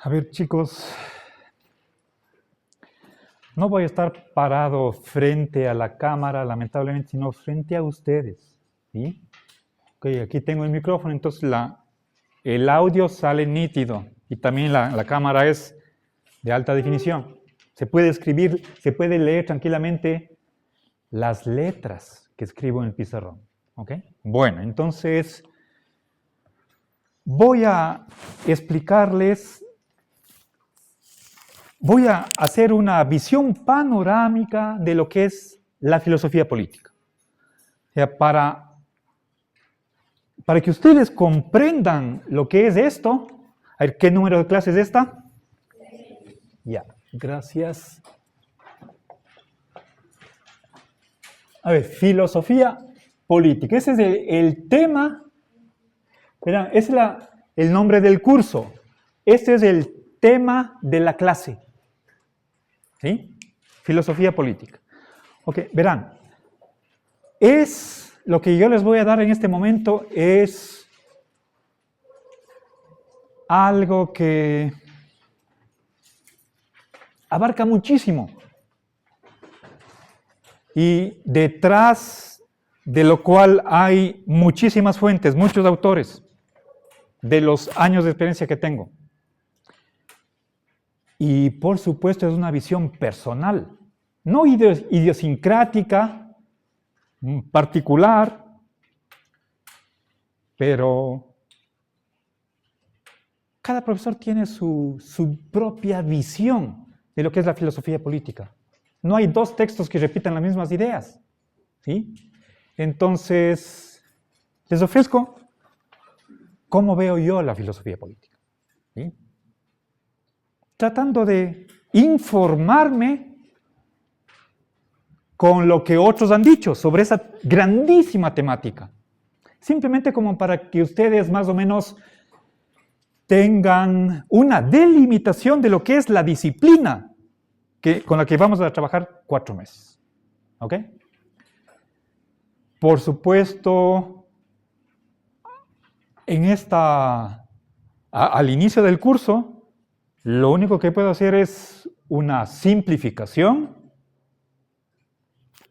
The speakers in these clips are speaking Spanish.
A ver, chicos, no voy a estar parado frente a la cámara, lamentablemente, sino frente a ustedes, ¿sí? Ok, aquí tengo el micrófono, entonces el audio sale nítido y también la cámara es de alta definición. Se puede escribir, se puede leer tranquilamente las letras que escribo en el pizarrón, ¿ok? Bueno, entonces voy a explicarles. Voy a hacer una visión panorámica de lo que es la filosofía política. O sea, para que ustedes comprendan lo que es esto, a ver, ¿qué número de clase es esta? Ya, gracias. A ver, filosofía política. Ese es el tema, verán, ese es el nombre del curso. Este es el tema de la clase. ¿Sí? Filosofía política. Ok, verán, lo que yo les voy a dar en este momento es algo que abarca muchísimo y detrás de lo cual hay muchísimas fuentes, muchos autores de los años de experiencia que tengo. Y por supuesto es una visión personal, no idiosincrática, particular, pero cada profesor tiene su propia visión de lo que es la filosofía política. No hay dos textos que repitan las mismas ideas, ¿sí? Entonces, les ofrezco cómo veo yo la filosofía política, ¿sí? Tratando de informarme con lo que otros han dicho sobre esa grandísima temática. Simplemente como para que ustedes más o menos tengan una delimitación de lo que es la disciplina con la que vamos a trabajar 4 meses. ¿Ok? Por supuesto, al inicio del curso, lo único que puedo hacer es una simplificación,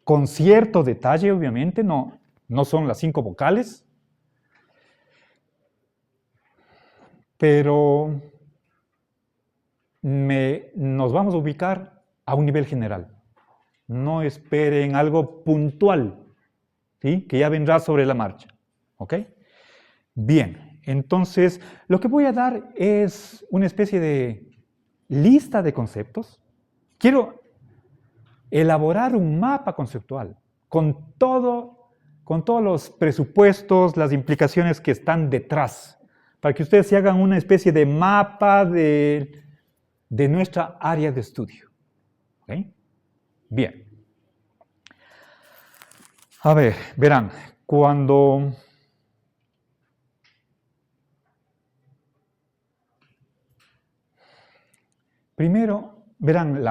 con cierto detalle, obviamente, no son las 5 vocales, pero nos vamos a ubicar a un nivel general. No esperen algo puntual, ¿sí? Que ya vendrá sobre la marcha, ¿ok? Bien, entonces, lo que voy a dar es una especie de lista de conceptos. Quiero elaborar un mapa conceptual con todos los presupuestos, las implicaciones que están detrás, para que ustedes se hagan una especie de mapa de nuestra área de estudio. ¿Okay? Bien. A ver, verán, primero, verán,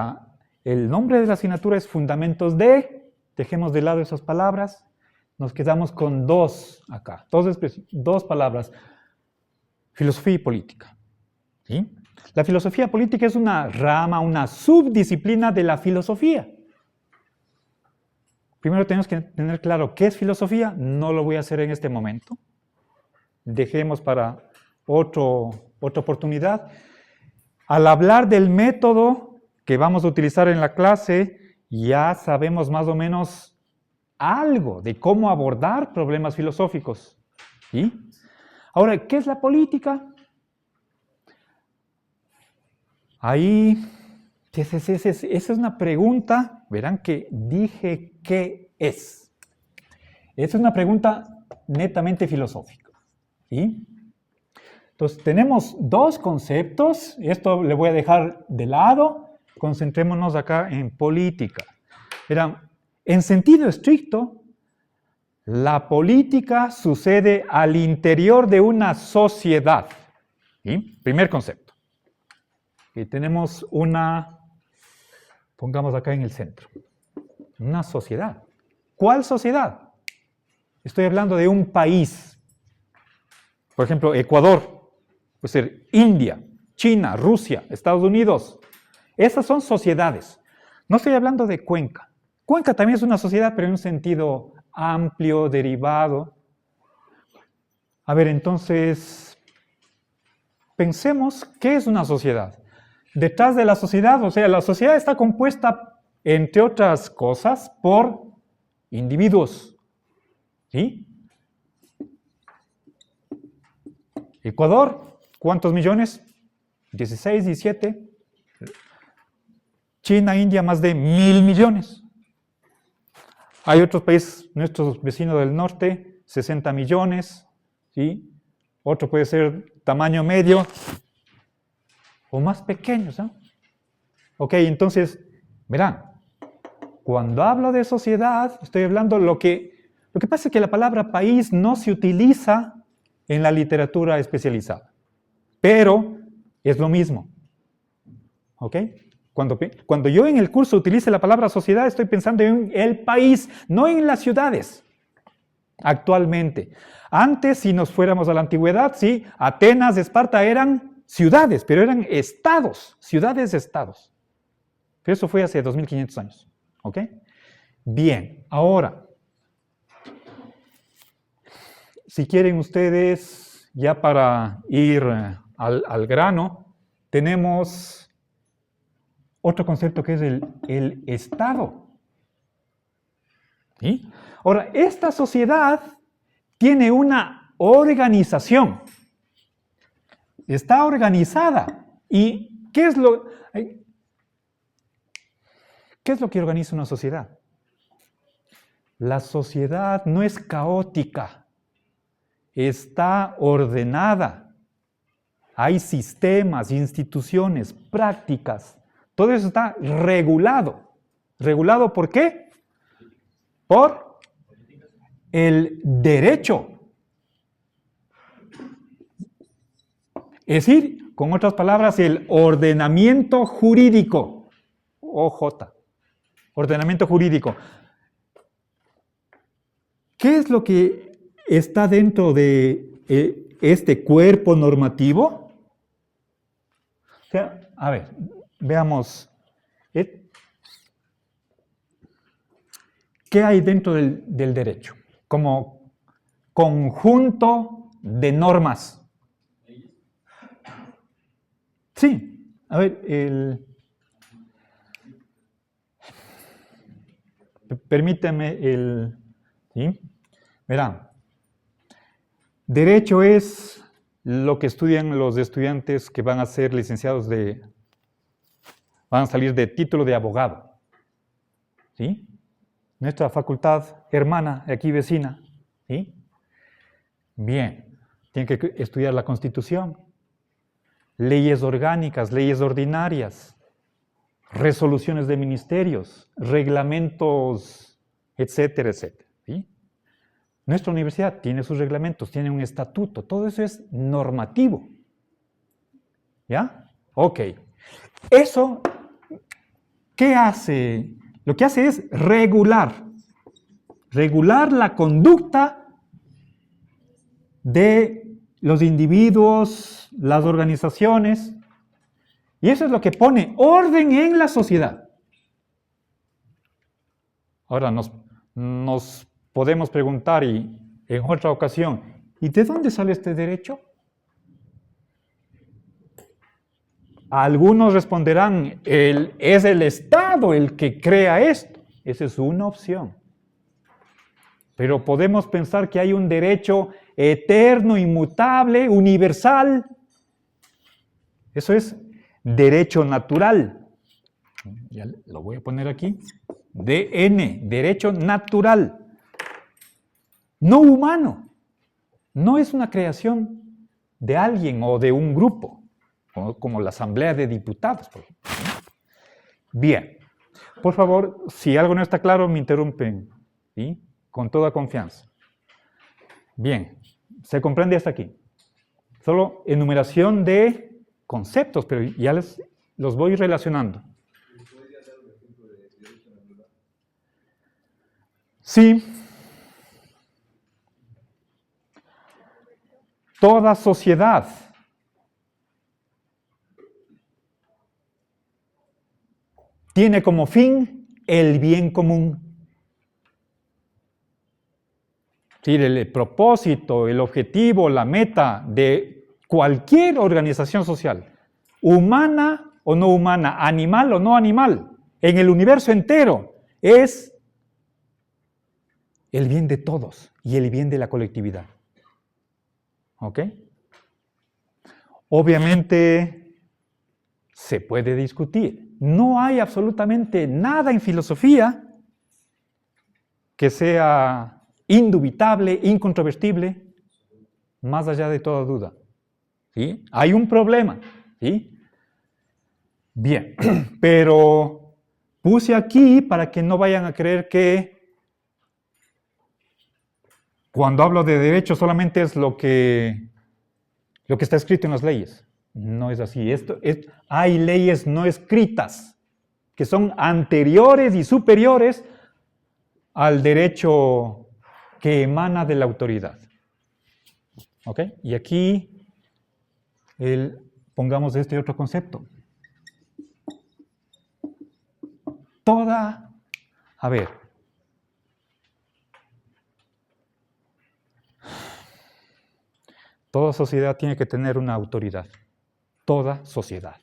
el nombre de la asignatura es Fundamentos de, dejemos de lado esas palabras, nos quedamos con 2 acá, 2 palabras, filosofía y política. ¿Sí? La filosofía política es una rama, una subdisciplina de la filosofía. Primero tenemos que tener claro qué es filosofía, no lo voy a hacer en este momento, dejemos para otra oportunidad. Al hablar del método que vamos a utilizar en la clase, ya sabemos más o menos algo de cómo abordar problemas filosóficos. ¿Sí? Ahora, ¿qué es la política? Ahí, esa es una pregunta, verán que dije ¿qué es? Esa es una pregunta netamente filosófica. ¿Sí? Entonces, tenemos 2 conceptos, esto le voy a dejar de lado, concentrémonos acá en política. Verán, en sentido estricto, la política sucede al interior de una sociedad. ¿Sí? Primer concepto. Y tenemos pongamos acá en el centro, una sociedad. ¿Cuál sociedad? Estoy hablando de un país. Por ejemplo, Ecuador, puede ser India, China, Rusia, Estados Unidos. Esas son sociedades. No estoy hablando de Cuenca. Cuenca también es una sociedad, pero en un sentido amplio, derivado. A ver, entonces, pensemos, ¿qué es una sociedad? Detrás de la sociedad, o sea, la sociedad está compuesta, entre otras cosas, por individuos. ¿Sí? Ecuador, ¿cuántos millones? 16, 17. China, India, más de 1.000 millones. Hay otros países, nuestros vecinos del norte, 60 millones. ¿Sí? Otro puede ser tamaño medio o más pequeños, ¿no? Ok, entonces, verán, cuando hablo de sociedad, estoy hablando lo que pasa es que la palabra país no se utiliza en la literatura especializada, pero es lo mismo. ¿Ok? Cuando yo en el curso utilice la palabra sociedad, estoy pensando en el país, no en las ciudades. Actualmente. Antes, si nos fuéramos a la antigüedad, sí, Atenas, Esparta eran ciudades, pero eran estados, ciudades-estados. Pero eso fue hace 2500 años. ¿Ok? Bien, ahora, si quieren ustedes, ya para ir al grano, tenemos otro concepto que es el Estado. ¿Sí? Ahora, esta sociedad tiene una organización. Está organizada. ¿Y qué es lo que organiza una sociedad? La sociedad no es caótica, está ordenada. Hay sistemas, instituciones, prácticas. Todo eso está regulado. ¿Regulado por qué? Por el derecho. Es decir, con otras palabras, el ordenamiento jurídico. OJ. Ordenamiento jurídico. ¿Qué es lo que está dentro de este cuerpo normativo? O sea, a ver, veamos. ¿Qué hay dentro del derecho? Como conjunto de normas. Sí, a ver, permíteme ¿sí? Verán, derecho es lo que estudian los estudiantes que van a ser licenciados van a salir de título de abogado. ¿Sí? Nuestra facultad hermana, aquí vecina. ¿Sí? Bien, tienen que estudiar la Constitución, leyes orgánicas, leyes ordinarias, resoluciones de ministerios, reglamentos, etcétera, etcétera. ¿Sí? Nuestra universidad tiene sus reglamentos, tiene un estatuto, todo eso es normativo. ¿Ya? Ok. Eso, ¿qué hace? Lo que hace es regular la conducta de los individuos, las organizaciones, y eso es lo que pone orden en la sociedad. Ahora nos podemos preguntar y en otra ocasión, ¿y de dónde sale este derecho? Algunos responderán, es el Estado el que crea esto. Esa es una opción. Pero podemos pensar que hay un derecho eterno, inmutable, universal. Eso es derecho natural. Ya lo voy a poner aquí. DN, derecho natural. No humano. No es una creación de alguien o de un grupo, como la Asamblea de Diputados, por ejemplo. Bien. Por favor, si algo no está claro, me interrumpen. ¿Sí? Con toda confianza. Bien. ¿Se comprende hasta aquí? Solo enumeración de conceptos, pero ya los voy relacionando. Sí. Toda sociedad tiene como fin el bien común. Sí, el propósito, el objetivo, la meta de cualquier organización social, humana o no humana, animal o no animal, en el universo entero, es el bien de todos y el bien de la colectividad. ¿Ok? Obviamente se puede discutir. No hay absolutamente nada en filosofía que sea indubitable, incontrovertible, más allá de toda duda. ¿Sí? Hay un problema. ¿Sí? Bien, pero puse aquí para que no vayan a creer que cuando hablo de derecho solamente es lo que está escrito en las leyes. No es así. Hay leyes no escritas que son anteriores y superiores al derecho que emana de la autoridad. ¿Ok? Y aquí pongamos este otro concepto. Toda sociedad tiene que tener una autoridad. Toda sociedad.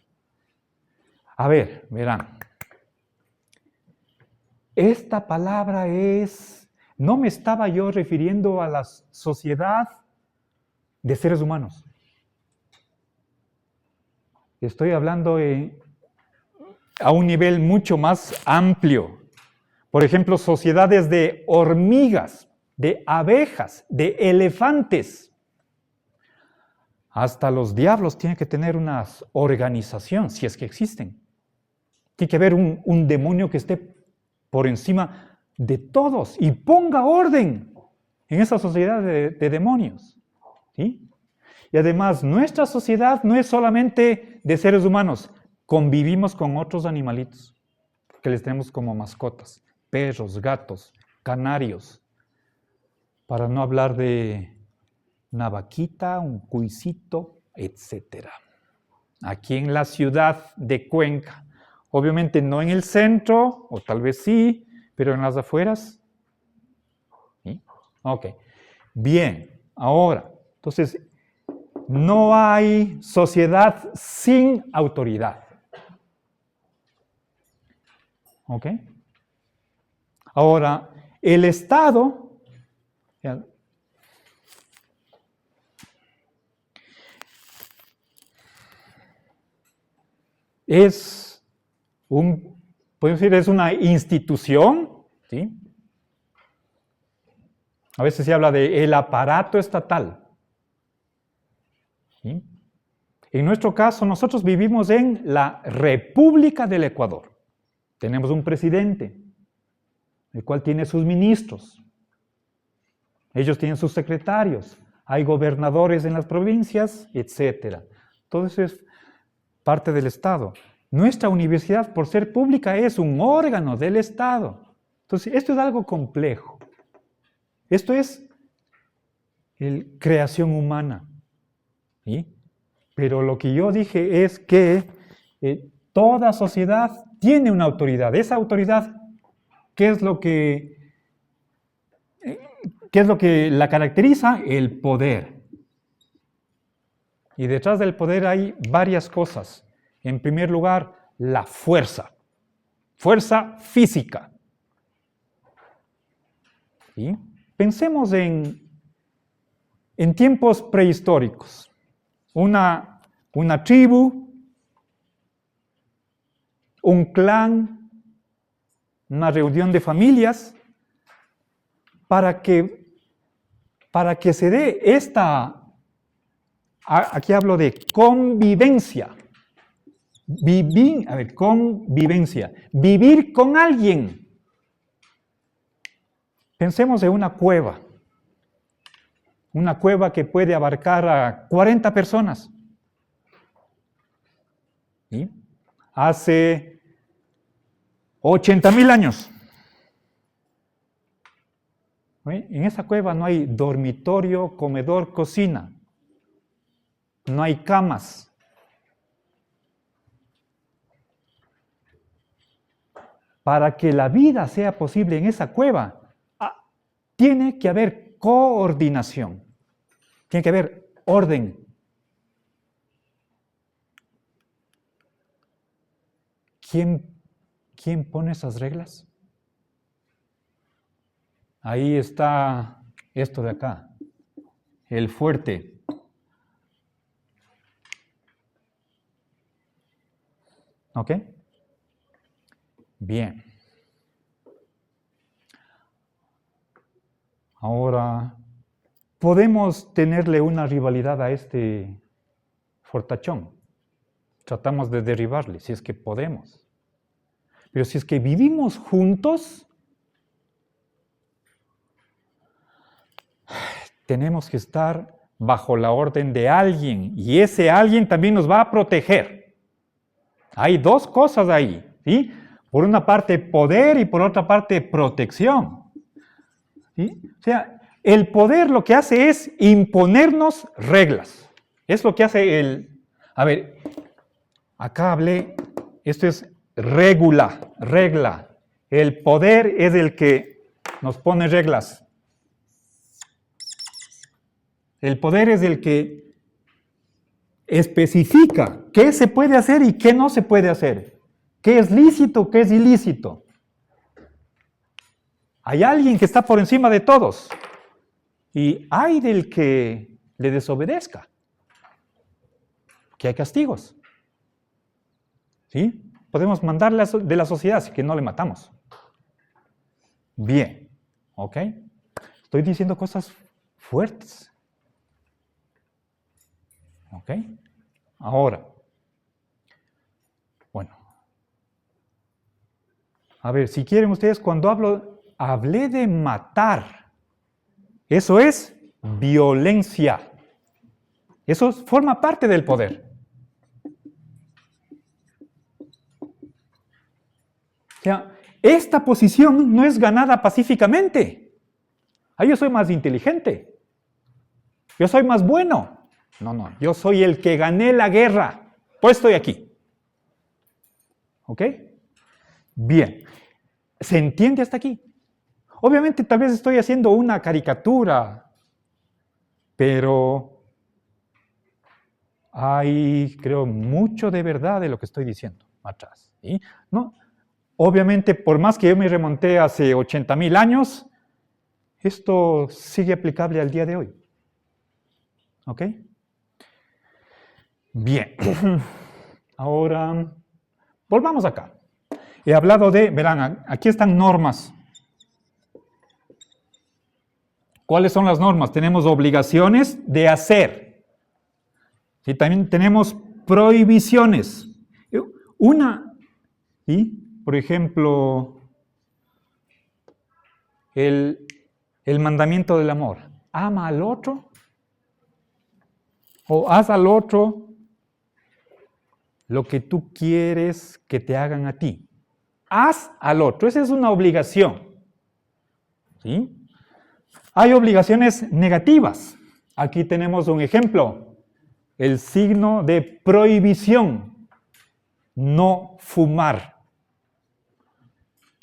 Verán. Esta palabra no me estaba yo refiriendo a la sociedad de seres humanos. Estoy hablando a un nivel mucho más amplio. Por ejemplo, sociedades de hormigas, de abejas, de elefantes. Hasta los diablos tienen que tener una organización, si es que existen. Tiene que haber un demonio que esté por encima de todos y ponga orden en esa sociedad de demonios. ¿Sí? Y además, nuestra sociedad no es solamente de seres humanos, convivimos con otros animalitos que les tenemos como mascotas, perros, gatos, canarios, para no hablar de una vaquita, un cuisito, etc. Aquí en la ciudad de Cuenca, obviamente no en el centro, o tal vez sí, pero en las afueras. ¿Sí? Ok. Bien, ahora, entonces, no hay sociedad sin autoridad. ¿Ok? Ahora, el Estado es es una institución, ¿sí? A veces se habla de el aparato estatal. ¿Sí? En nuestro caso, nosotros vivimos en la República del Ecuador. Tenemos un presidente, el cual tiene sus ministros. Ellos tienen sus secretarios. Hay gobernadores en las provincias, etc. Todo eso es parte del Estado. Nuestra universidad, por ser pública, es un órgano del Estado. Entonces, esto es algo complejo. Esto es creación humana. ¿Sí? Pero lo que yo dije es que toda sociedad tiene una autoridad. Esa autoridad, ¿qué es lo que la caracteriza? El poder. Y detrás del poder hay varias cosas. En primer lugar, la fuerza. Fuerza física. ¿Sí? Pensemos en tiempos prehistóricos. Una tribu, un clan, una reunión de familias, para que se dé aquí hablo de convivencia. Convivencia. Vivir con alguien. Pensemos en una cueva. Una cueva que puede abarcar a 40 personas. ¿Sí? Hace 80,000 años. ¿Sí? En esa cueva no hay dormitorio, comedor, cocina. No hay camas. para que la vida sea posible en esa cueva, tiene que haber coordinación, tiene que haber orden. ¿Quién pone esas reglas? Ahí está esto de acá, el fuerte. ¿Ok? Bien. Ahora, podemos tenerle una rivalidad a este fortachón. Tratamos de derribarle, si es que podemos. Pero si es que vivimos juntos, tenemos que estar bajo la orden de alguien. Y ese alguien también nos va a proteger. Hay dos cosas ahí, ¿sí? Por una parte poder y por otra parte protección. ¿Sí? O sea, el poder lo que hace es imponernos reglas. Es lo que hace el... A ver, acá hablé, esto es regla. El poder es el que nos pone reglas. El poder es el que especifica qué se puede hacer y qué no se puede hacer. ¿Qué es lícito, qué es ilícito? Hay alguien que está por encima de todos. Y hay del que le desobedezca. Que hay castigos. ¿Sí? Podemos mandarle de la sociedad, así que no le matamos. Bien. ¿Ok? Estoy diciendo cosas fuertes. ¿Ok? Ahora. Bueno. A ver, si quieren ustedes, cuando hablé de matar. Eso es violencia. Eso forma parte del poder. O sea, esta posición no es ganada pacíficamente. Yo soy más inteligente. Yo soy más bueno. No, yo soy el que gané la guerra. Pues estoy aquí. ¿Ok? Bien. ¿Se entiende hasta aquí? Obviamente tal vez estoy haciendo una caricatura, pero hay, creo, mucho de verdad de lo que estoy diciendo atrás. ¿Sí? ¿No? Obviamente, por más que yo me remonté hace 80,000 años, esto sigue aplicable al día de hoy. ¿Ok? Bien. Ahora, volvamos acá. He hablado verán, aquí están normas. ¿Cuáles son las normas? Tenemos obligaciones de hacer. Y también tenemos prohibiciones. Una, ¿sí? Por ejemplo, el mandamiento del amor. Ama al otro o haz al otro lo que tú quieres que te hagan a ti. Haz al otro. Esa es una obligación. ¿Sí? Hay obligaciones negativas. Aquí tenemos un ejemplo. El signo de prohibición. No fumar.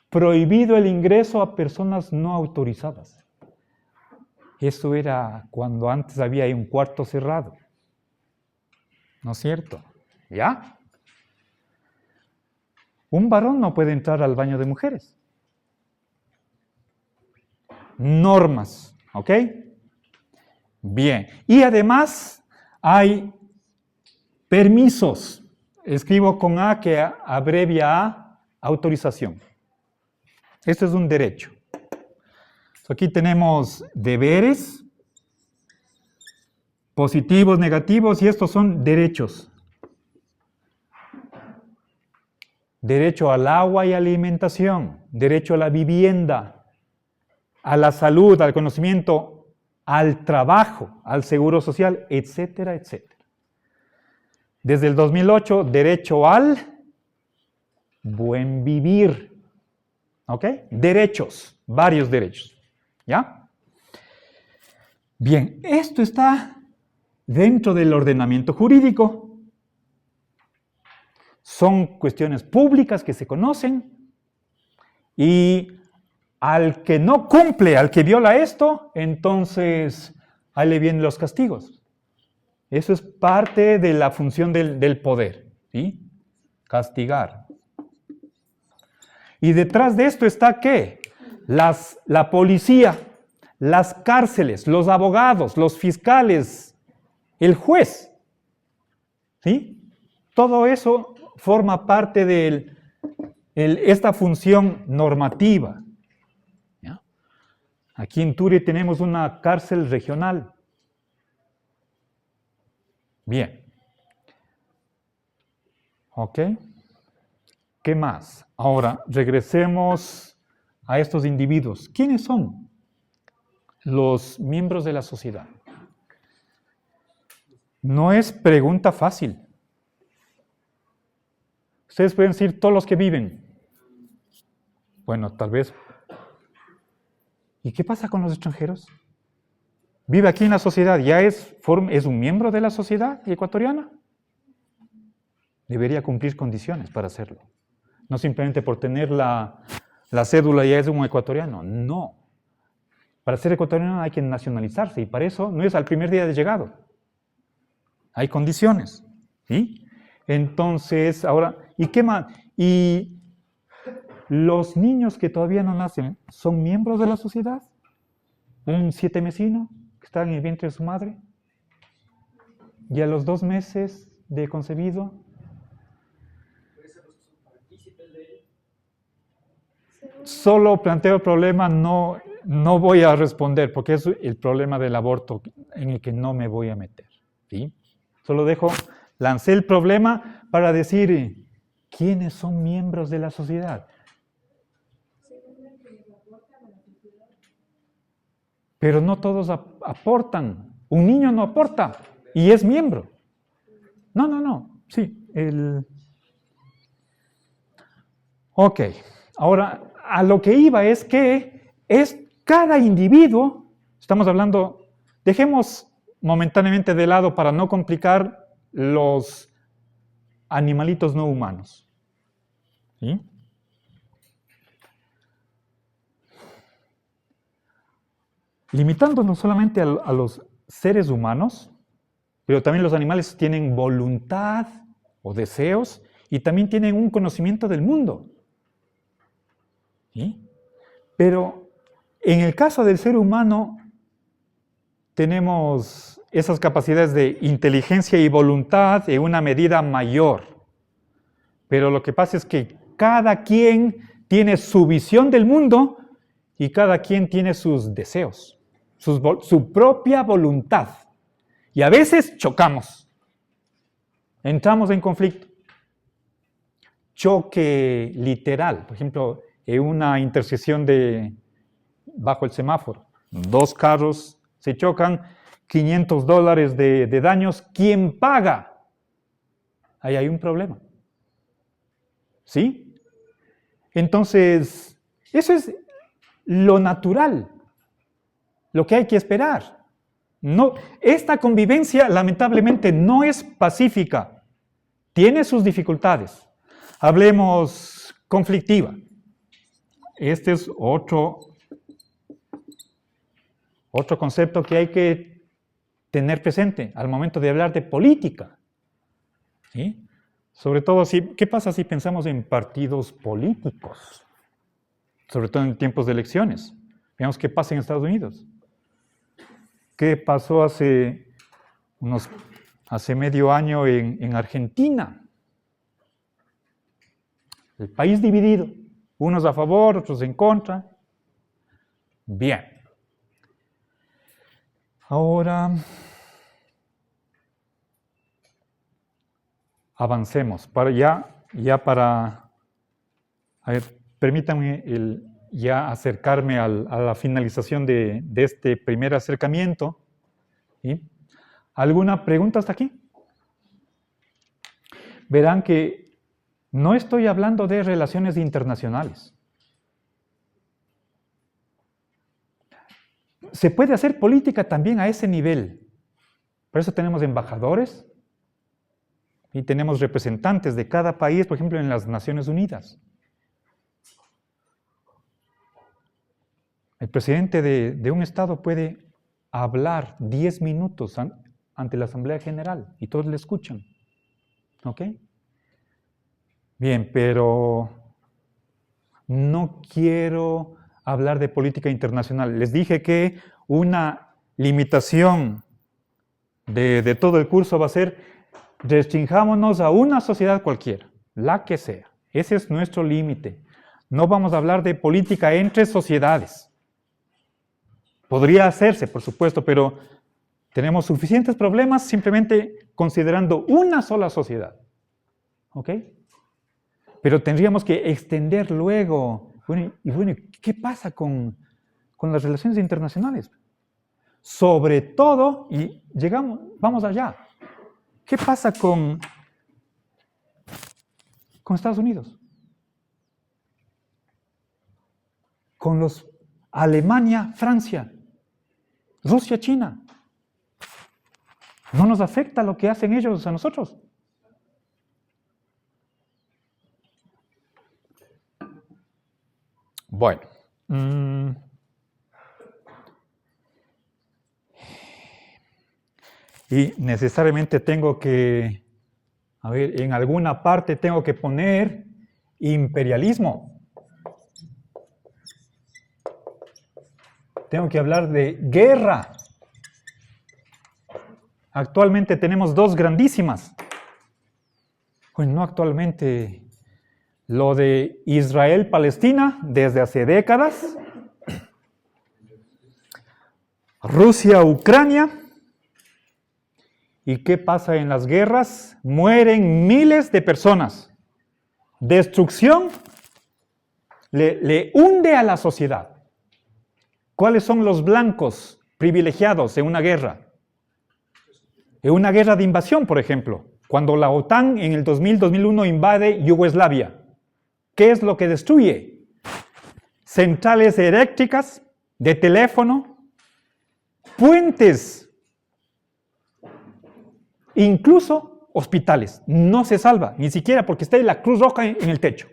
Prohibido el ingreso a personas no autorizadas. Eso era cuando antes había un cuarto cerrado. ¿No es cierto? ¿Ya? Un varón no puede entrar al baño de mujeres. Normas, ¿ok? Bien. Y además hay permisos. Escribo con A que abrevia a autorización. Esto es un derecho. Aquí tenemos deberes, positivos, negativos, y estos son derechos. Derecho al agua y alimentación, derecho a la vivienda, a la salud, al conocimiento, al trabajo, al seguro social, etcétera, etcétera. Desde el 2008, derecho al buen vivir. ¿Ok? Derechos, varios derechos. ¿Ya? Bien, esto está dentro del ordenamiento jurídico. Son cuestiones públicas que se conocen. Y al que no cumple, al que viola esto, entonces ahí le vienen los castigos. Eso es parte de la función del poder, ¿sí? Castigar. Y detrás de esto está ¿qué? La policía, las cárceles, los abogados, los fiscales, el juez. ¿Sí? Todo eso forma parte de esta función normativa. ¿Ya? Aquí en Turi tenemos una cárcel regional. Bien. ¿Ok? ¿Qué más? Ahora, regresemos a estos individuos. ¿Quiénes son los miembros de la sociedad? No es pregunta fácil. Ustedes pueden decir todos los que viven. Bueno, tal vez. ¿Y qué pasa con los extranjeros? Vive aquí en la sociedad, ¿ya es un miembro de la sociedad ecuatoriana? Debería cumplir condiciones para hacerlo. No simplemente por tener la cédula ya es un ecuatoriano. No. Para ser ecuatoriano hay que nacionalizarse y para eso no es al primer día de llegado. Hay condiciones. ¿Sí? Entonces, ahora, ¿y qué más? ¿Y los niños que todavía no nacen son miembros de la sociedad? ¿Un 7 mesino que está en el vientre de su madre? ¿Y a los 2 meses de concebido? Solo planteo el problema, no voy a responder, porque es el problema del aborto en el que no me voy a meter. ¿Sí? Solo lancé el problema para decir, ¿quiénes son miembros de la sociedad? Pero no todos aportan. Un niño no aporta y es miembro. No. Sí, Ok, ahora a lo que iba es que es cada individuo, estamos hablando, dejemos momentáneamente de lado para no complicar los animalitos no humanos. ¿Sí? Limitándonos solamente a los seres humanos, pero también los animales tienen voluntad o deseos y también tienen un conocimiento del mundo. ¿Sí? Pero en el caso del ser humano tenemos esas capacidades de inteligencia y voluntad en una medida mayor. Pero lo que pasa es que cada quien tiene su visión del mundo y cada quien tiene sus deseos, su propia voluntad. Y a veces chocamos, entramos en conflicto. Choque literal, por ejemplo, en una intersección bajo el semáforo. 2 carros se chocan, $500 de daños. ¿Quién paga? Ahí hay un problema. ¿Sí? Entonces, eso es lo natural, lo que hay que esperar. No, esta convivencia lamentablemente no es pacífica, tiene sus dificultades. Hablemos conflictiva. Este es otro concepto que hay que tener presente al momento de hablar de política. ¿Sí? Sobre todo, ¿qué pasa si pensamos en partidos políticos? Sobre todo en tiempos de elecciones. Veamos qué pasa en Estados Unidos. ¿Qué pasó hace medio año en Argentina? El país dividido. Unos a favor, otros en contra. Bien. Ahora, avancemos. A ver, permítanme ya acercarme a la finalización de este primer acercamiento. ¿Sí? ¿Alguna pregunta hasta aquí? Verán que no estoy hablando de relaciones internacionales. Se puede hacer política también a ese nivel. Por eso tenemos embajadores y tenemos representantes de cada país, por ejemplo, en las Naciones Unidas. El presidente de un estado puede hablar 10 minutos ante la Asamblea General y todos le escuchan. ¿Ok? Bien, pero no quiero hablar de política internacional. Les dije que una limitación de todo el curso va a ser restringámonos a una sociedad cualquiera, la que sea. Ese es nuestro límite. No vamos a hablar de política entre sociedades. Podría hacerse, por supuesto, pero tenemos suficientes problemas simplemente considerando una sola sociedad. ¿Ok? Pero tendríamos que extender luego. Bueno, ¿qué pasa con las relaciones internacionales? Sobre todo, y vamos allá. ¿Qué pasa con Estados Unidos? Con Alemania, Francia, Rusia, China. ¿No nos afecta lo que hacen ellos a nosotros? Bueno. Y necesariamente tengo que, en alguna parte tengo que poner imperialismo. Tengo que hablar de guerra. Actualmente tenemos dos grandísimas. Bueno, no actualmente. Lo de Israel-Palestina desde hace décadas. Rusia-Ucrania. ¿Y qué pasa en las guerras? Mueren miles de personas. Destrucción le hunde a la sociedad. ¿Cuáles son los blancos privilegiados en una guerra? En una guerra de invasión, por ejemplo. Cuando la OTAN en el 2000-2001 invade Yugoslavia. ¿Qué es lo que destruye? Centrales eléctricas, de teléfono, puentes, incluso hospitales. No se salva, ni siquiera porque está la Cruz Roja en el techo.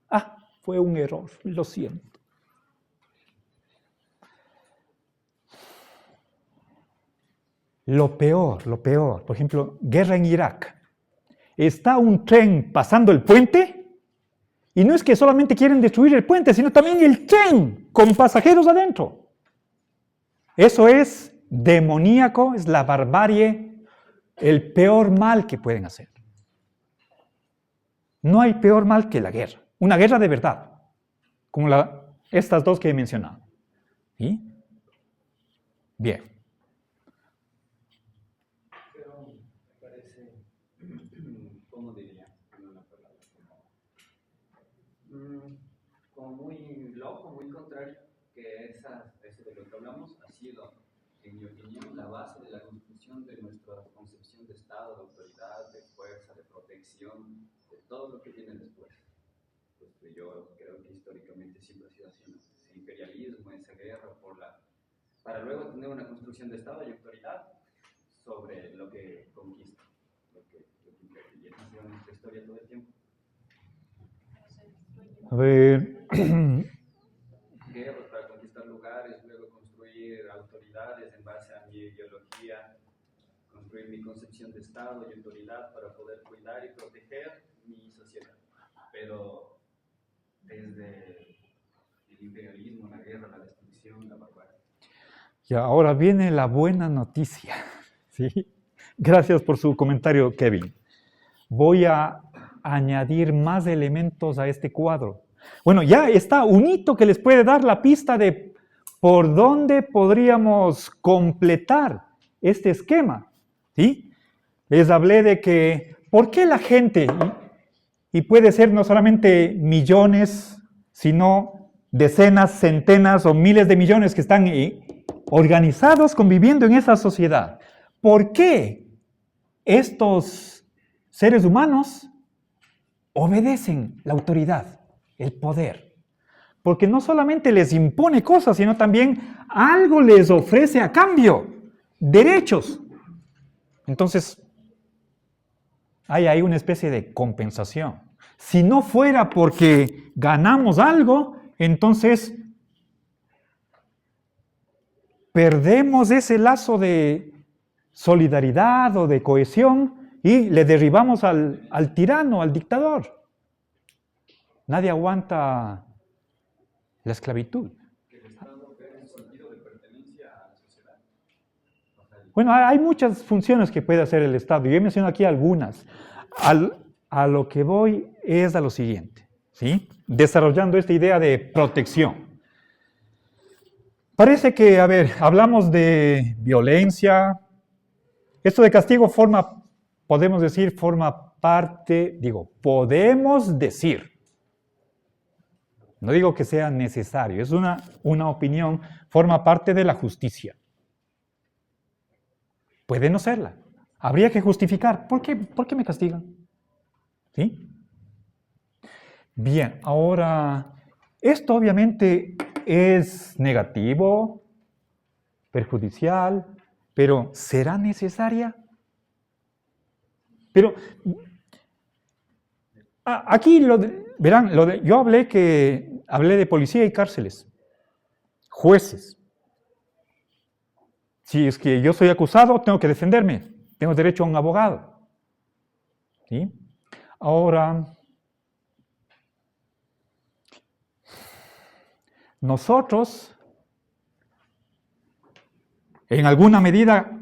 Ah, fue un error, lo siento. Lo peor, por ejemplo, guerra en Irak. Está un tren pasando el puente y no es que solamente quieren destruir el puente, sino también el tren con pasajeros adentro. Eso es demoníaco, es la barbarie, el peor mal que pueden hacer. No hay peor mal que la guerra, una guerra de verdad, como estas dos que he mencionado. ¿Sí? Bien. Como muy loco, muy contrario, que eso de lo que hablamos ha sido, en mi opinión, la base de la construcción de nuestra concepción de Estado, de autoridad, de fuerza, de protección, de todo lo que viene después. Pues yo creo que históricamente siempre ha sido así, ¿no? Ese imperialismo, esa guerra para luego tener una construcción de Estado y autoridad sobre lo que conquista, lo que y ha sido nuestra historia todo el tiempo. A ver. Guerras para conquistar lugares, luego construir autoridades en base a mi ideología, construir mi concepción de Estado y autoridad para poder cuidar y proteger mi sociedad. Pero desde el imperialismo, la guerra, la destrucción, la barbarie. Y ahora viene la buena noticia. ¿Sí? Gracias por su comentario, Kevin. Voy a añadir más elementos a este cuadro. Bueno, ya está un hito que les puede dar la pista de por dónde podríamos completar este esquema. ¿Sí? Les hablé de que, ¿por qué la gente, y puede ser no solamente millones, sino decenas, centenas o miles de millones que están organizados conviviendo en esa sociedad? ¿Por qué estos seres humanos obedecen la autoridad, el poder? Porque no solamente les impone cosas, sino también algo les ofrece a cambio, derechos. Entonces, hay ahí una especie de compensación. Si no fuera porque ganamos algo, entonces perdemos ese lazo de solidaridad o de cohesión y le derribamos al tirano, al dictador. Nadie aguanta la esclavitud. Que el Estado pierde el sentido de pertenencia a la sociedad. Bueno, hay muchas funciones que puede hacer el Estado. Yo he mencionado aquí algunas. A lo que voy es a lo siguiente, ¿sí? Desarrollando esta idea de protección. Parece que, a ver, hablamos de violencia. Esto de castigo podemos decir, forma parte, podemos decir. No digo que sea necesario, es una opinión, forma parte de la justicia. Puede no serla. Habría que justificar. ¿Por qué me castigan? ¿Sí? Bien, ahora, esto obviamente es negativo, perjudicial, pero ¿será necesaria? Pero aquí verán, yo hablé de policía y cárceles, jueces. Si es que yo soy acusado, tengo que defenderme, tengo derecho a un abogado. ¿Sí? Ahora, nosotros, en alguna medida,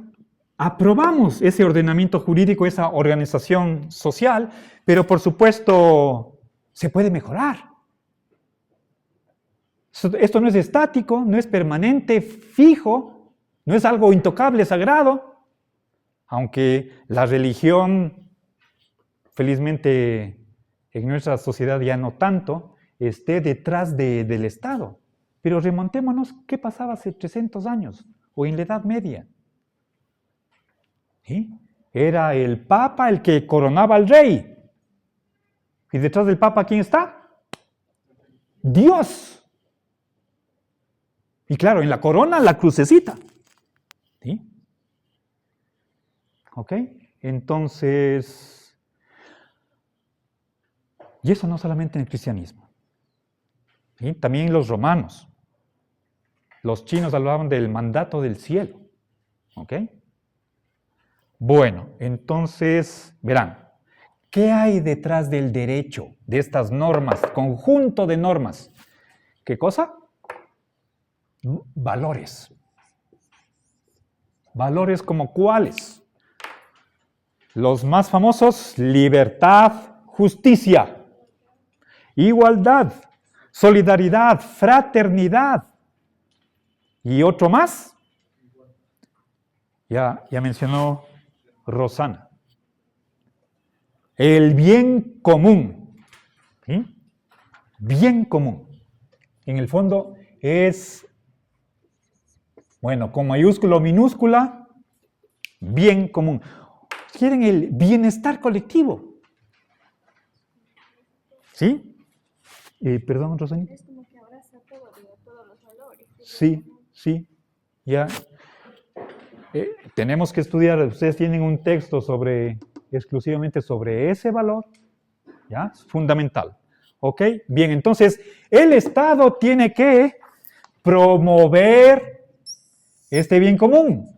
aprobamos ese ordenamiento jurídico, esa organización social, pero por supuesto se puede mejorar. Esto no es estático, no es permanente, fijo, no es algo intocable, sagrado, aunque la religión, felizmente en nuestra sociedad ya no tanto, esté detrás del Estado. Pero remontémonos, ¿qué pasaba hace 300 años o en la Edad Media? ¿Sí? Era el Papa el que coronaba al rey. ¿Y detrás del Papa quién está? Dios. Y claro, en la corona la crucecita. ¿Sí? ¿Ok? Entonces, y eso no solamente en el cristianismo. ¿Sí? También los romanos. Los chinos hablaban del mandato del cielo. ¿Ok? Bueno, entonces, verán, ¿qué hay detrás del derecho, de estas normas, conjunto de normas? ¿Qué cosa? Valores. ¿Valores como cuáles? Los más famosos, libertad, justicia, igualdad, solidaridad, fraternidad. ¿Y otro más? Ya mencionó Rosana. El bien común. ¿Sí? Bien común. En el fondo es, bueno, con mayúscula o minúscula, bien común. Quieren el bienestar colectivo. ¿Sí? Perdón, Rosana. Es como que abraza todos los valores. Sí, ya. Tenemos que estudiar, ustedes tienen un texto exclusivamente sobre ese valor, ¿ya? Es fundamental. ¿Ok? Bien, entonces, el Estado tiene que promover este bien común.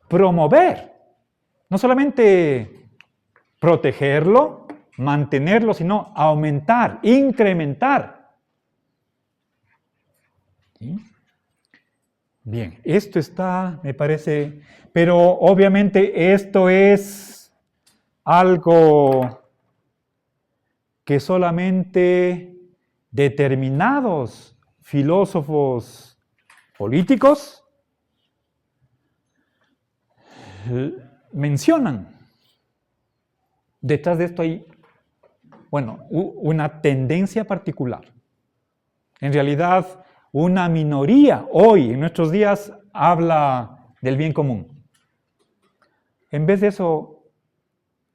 Promover. No solamente protegerlo, mantenerlo, sino aumentar, incrementar. ¿Sí? Bien, esto está, me parece, pero obviamente esto es algo que solamente determinados filósofos políticos mencionan. Detrás de esto hay, bueno, una tendencia particular. En realidad, una minoría hoy, en nuestros días, habla del bien común. En vez de eso,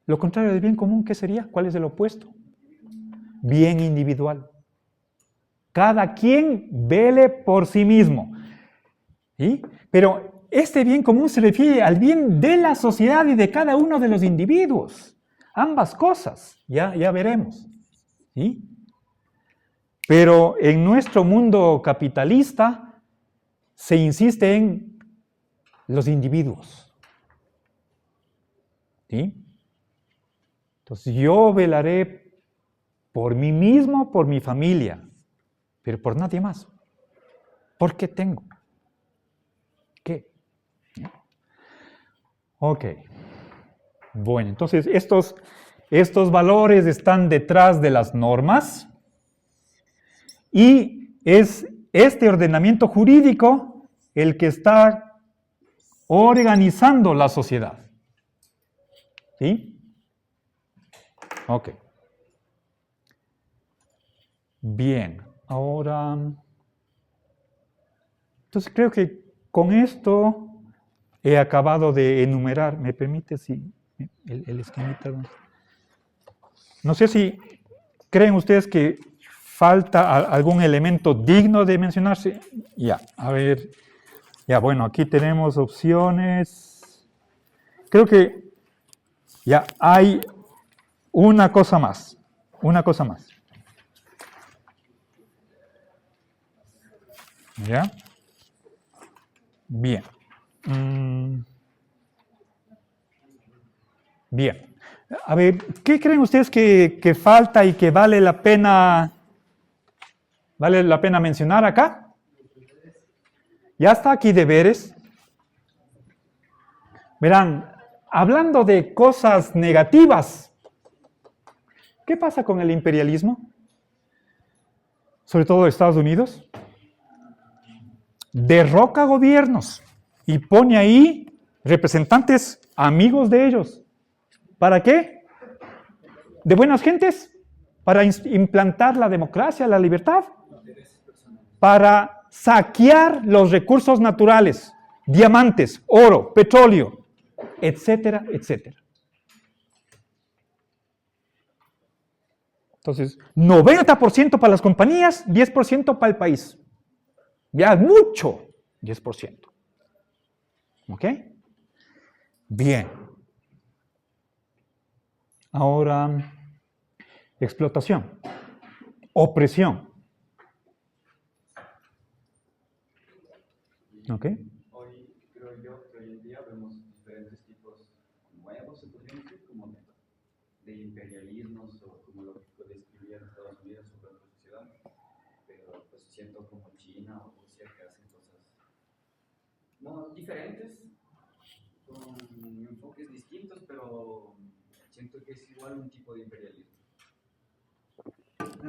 lo contrario del bien común, ¿qué sería? ¿Cuál es el opuesto? Bien individual. Cada quien vele por sí mismo. ¿Sí? Pero este bien común se refiere al bien de la sociedad y de cada uno de los individuos. Ambas cosas, ya veremos. ¿Sí? Pero en nuestro mundo capitalista, se insiste en los individuos. ¿Sí? Entonces yo velaré por mí mismo, por mi familia, pero por nadie más. ¿Por qué tengo? ¿Qué? Ok. Bueno, entonces estos valores están detrás de las normas y es este ordenamiento jurídico el que está organizando la sociedad. ¿Sí? Ok. Bien, ahora, entonces creo que con esto he acabado de enumerar. ¿Me permite si el esquemita? No sé si creen ustedes que falta algún elemento digno de mencionarse. Ya, a ver. Ya, bueno, aquí tenemos opciones. Creo que ya hay una cosa más. Una cosa más. ¿Ya? Bien. Bien. A ver, ¿qué creen ustedes que falta y que vale la pena mencionar acá? Ya está aquí deberes. Verán, hablando de cosas negativas, ¿qué pasa con el imperialismo? Sobre todo de Estados Unidos. Derroca gobiernos y pone ahí representantes amigos de ellos. ¿Para qué? ¿De buenas gentes? ¿Para implantar la democracia, la libertad? Para saquear los recursos naturales, diamantes, oro, petróleo, etcétera, etcétera. Entonces, 90% para las compañías, 10% para el país. Ya mucho, 10%. ¿Ok? Bien. Ahora, explotación, opresión. ¿Ok? Hoy creo yo que hoy en día vemos diferentes tipos nuevos, se podría decir, como de imperialismos o como lo que describían Estados Unidos sobre la sociedad, pero pues siento como China o Rusia que hacen cosas no diferentes, con enfoques distintos, pero siento que es igual un tipo de imperialismo.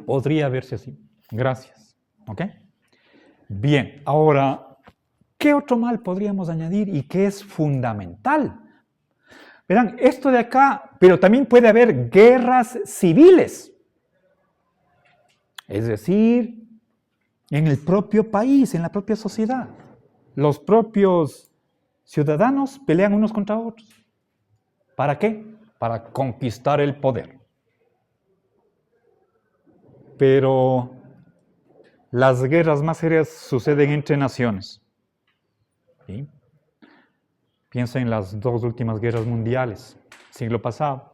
Podría verse así. Gracias. ¿Ok? Bien, ahora, ¿qué otro mal podríamos añadir y qué es fundamental? Verán, esto de acá, pero también puede haber guerras civiles. Es decir, en el propio país, en la propia sociedad. Los propios ciudadanos pelean unos contra otros. ¿Para qué? Para conquistar el poder. Pero las guerras más serias suceden entre naciones. ¿Sí? Piensa en las 2 últimas guerras mundiales, siglo pasado.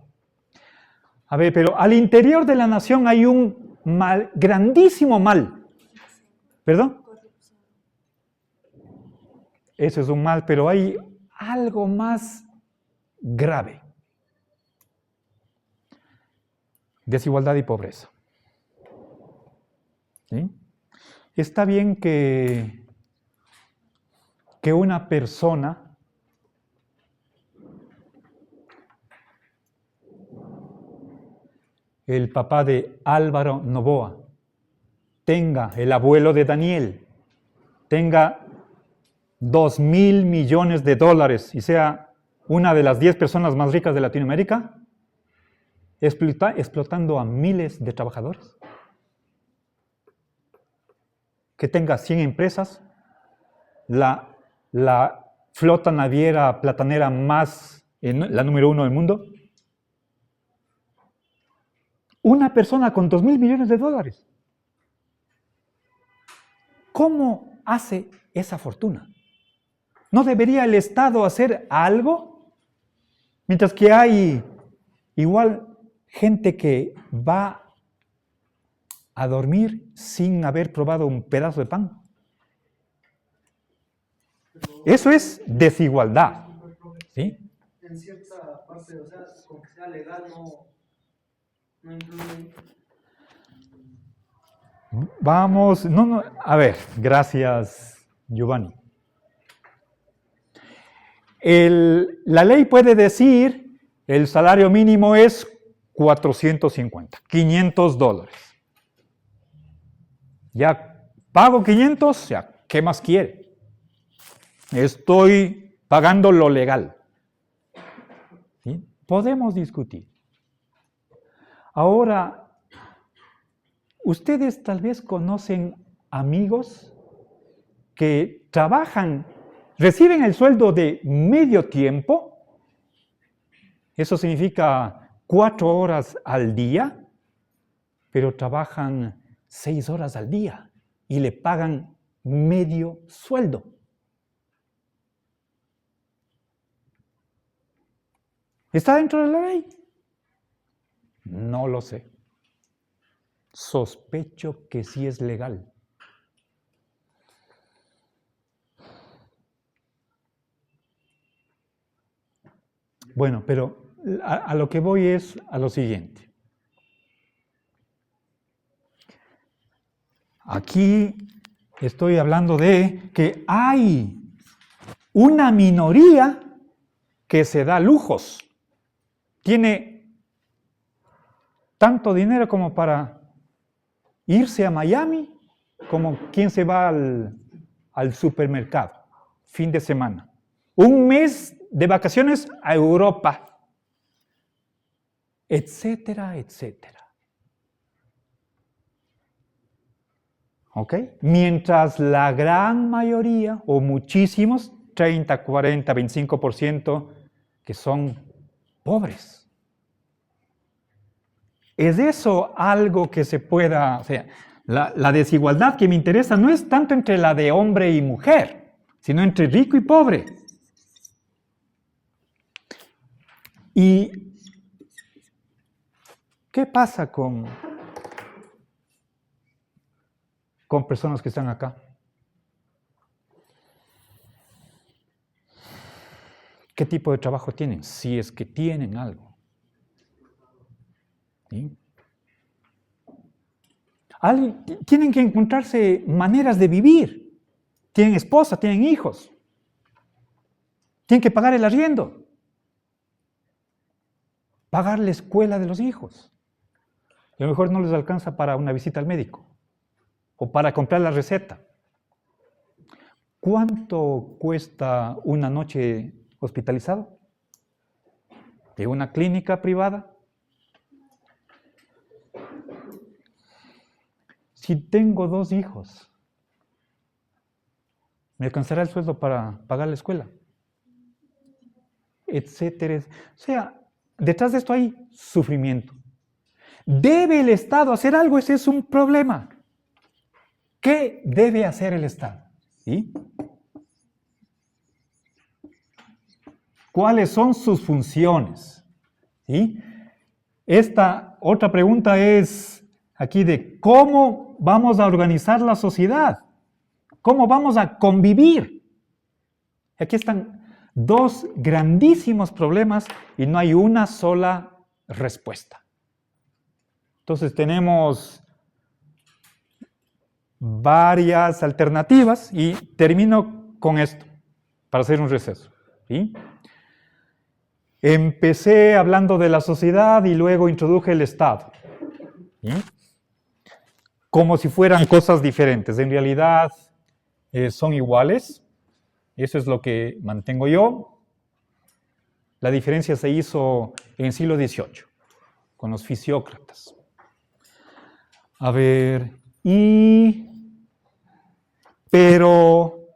A ver, pero al interior de la nación hay un mal, grandísimo mal. ¿Perdón? Eso es un mal, pero hay algo más grave. Desigualdad y pobreza. ¿Sí? Está bien que una persona el papá de Álvaro Noboa tenga, el abuelo de Daniel, tenga 2.000 millones de dólares y sea una de las 10 personas más ricas de Latinoamérica, explotando a miles de trabajadores. Que tenga 100 empresas, la flota naviera platanera más, la número 1 del mundo. Una persona con 2.000 millones de dólares. ¿Cómo hace esa fortuna? ¿No debería el Estado hacer algo? Mientras que hay igual gente que va a dormir sin haber probado un pedazo de pan. Eso es desigualdad. ¿Sí? En cierta parte, o sea, con que sea legal no incluye. Vamos, no, a ver, gracias, Giovanni. La ley puede decir el salario mínimo es 450, $500. Ya pago 500, ya, ¿qué más quiere? Estoy pagando lo legal. ¿Sí? Podemos discutir. Ahora, ustedes tal vez conocen amigos que trabajan, reciben el sueldo de medio tiempo. Eso significa 4 horas al día, pero trabajan 6 horas al día y le pagan medio sueldo. ¿Está dentro de la ley? No lo sé. Sospecho que sí es legal. Bueno, pero a lo que voy es a lo siguiente. Aquí estoy hablando de que hay una minoría que se da lujos. Tiene tanto dinero como para irse a Miami, como quien se va al supermercado, fin de semana. Un mes de vacaciones a Europa, etcétera, etcétera. ¿Ok? Mientras la gran mayoría, o muchísimos, 30, 40, 25%, que son pobres. ¿Es eso algo que se pueda, o sea, la desigualdad que me interesa no es tanto entre la de hombre y mujer, sino entre rico y pobre? ¿Y qué pasa con personas que están acá? ¿Qué tipo de trabajo tienen? Si es que tienen algo. ¿Sí? Tienen que encontrarse maneras de vivir. Tienen esposa, tienen hijos. Tienen que pagar el arriendo. Pagar la escuela de los hijos. A lo mejor no les alcanza para una visita al médico o para comprar la receta. ¿Cuánto cuesta una noche hospitalizado? ¿De una clínica privada? Si tengo 2 hijos, ¿me alcanzará el sueldo para pagar la escuela? Etcétera. O sea, detrás de esto hay sufrimiento. ¿Debe el Estado hacer algo? Ese es un problema. ¿Qué debe hacer el Estado? ¿Sí? ¿Cuáles son sus funciones? ¿Sí? Esta otra pregunta es aquí de cómo vamos a organizar la sociedad, cómo vamos a convivir. Aquí están 2 grandísimos problemas y no hay una sola respuesta. Entonces tenemos varias alternativas y termino con esto para hacer un receso. ¿Sí? Empecé hablando de la sociedad y luego introduje el Estado. ¿Sí? Como si fueran cosas diferentes. En realidad son iguales. Eso es lo que mantengo yo. La diferencia se hizo en el siglo XVIII, con los fisiócratas. A ver, pero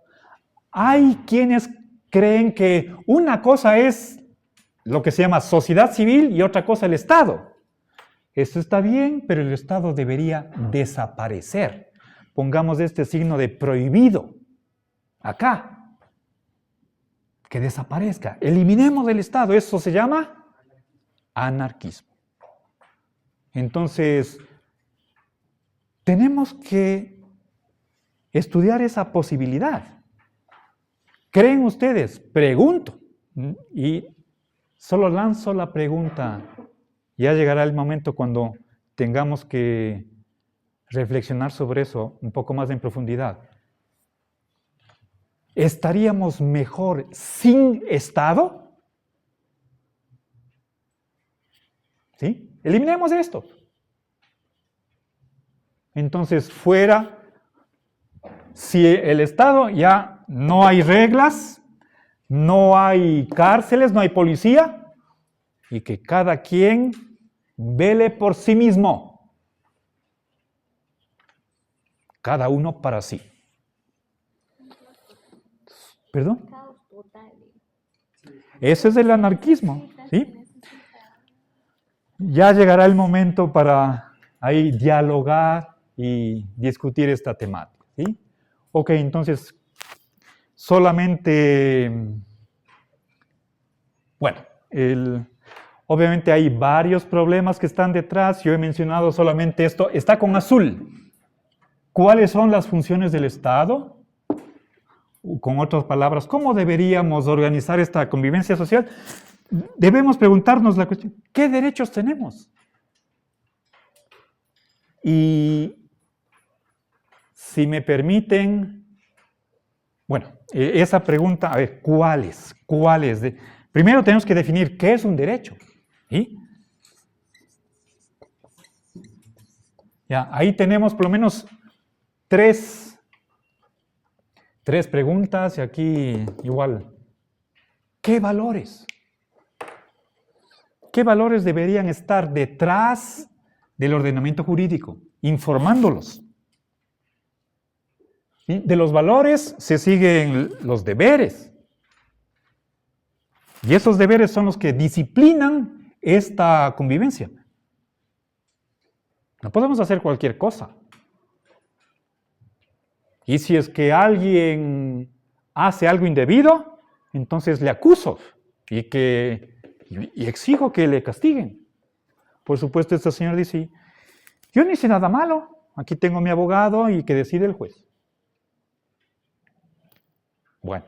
hay quienes creen que una cosa es lo que se llama sociedad civil y otra cosa el Estado. Esto está bien, pero el Estado debería desaparecer. Pongamos este signo de prohibido acá. Que desaparezca. Eliminemos el Estado. Eso se llama anarquismo. Entonces, tenemos que estudiar esa posibilidad. ¿Creen ustedes? Pregunto. Y solo lanzo la pregunta. Ya llegará el momento cuando tengamos que reflexionar sobre eso un poco más en profundidad. ¿Estaríamos mejor sin Estado? ¿Sí? Eliminemos esto. Entonces, fuera, si el Estado ya no hay reglas, no hay cárceles, no hay policía, y que cada quien vele por sí mismo. Cada uno para sí. ¿Perdón? Caos total. Ese es el anarquismo, ¿sí? Ya llegará el momento para ahí dialogar y discutir esta temática, ¿sí? Ok, entonces, solamente, bueno, obviamente hay varios problemas que están detrás. Yo he mencionado solamente esto. Está con azul. ¿Cuáles son las funciones del Estado? Con otras palabras, ¿cómo deberíamos organizar esta convivencia social? Debemos preguntarnos la cuestión, ¿qué derechos tenemos? Y si me permiten, bueno, esa pregunta, a ver, ¿cuáles? Primero tenemos que definir qué es un derecho. ¿Sí? Ya, ahí tenemos por lo menos tres preguntas y aquí igual. ¿Qué valores? ¿Qué valores deberían estar detrás del ordenamiento jurídico? Informándolos. ¿Sí? De los valores se siguen los deberes. Y esos deberes son los que disciplinan esta convivencia. No podemos hacer cualquier cosa. Y si es que alguien hace algo indebido, entonces le acuso y exijo que le castiguen. Por supuesto, este señor dice, yo no hice nada malo, aquí tengo mi abogado y que decide el juez. Bueno,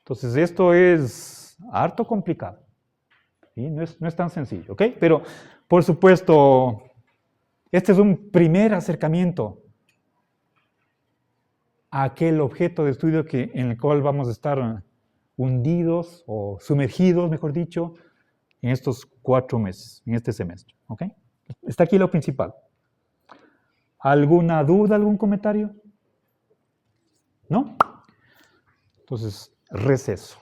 entonces esto es harto complicado. ¿Sí? No es tan sencillo, ¿ok? Pero, por supuesto, este es un primer acercamiento a aquel objeto de estudio en el cual vamos a estar hundidos o sumergidos, mejor dicho, en estos 4 meses, en este semestre. ¿Ok? Está aquí lo principal. ¿Alguna duda, algún comentario? ¿No? Entonces, receso.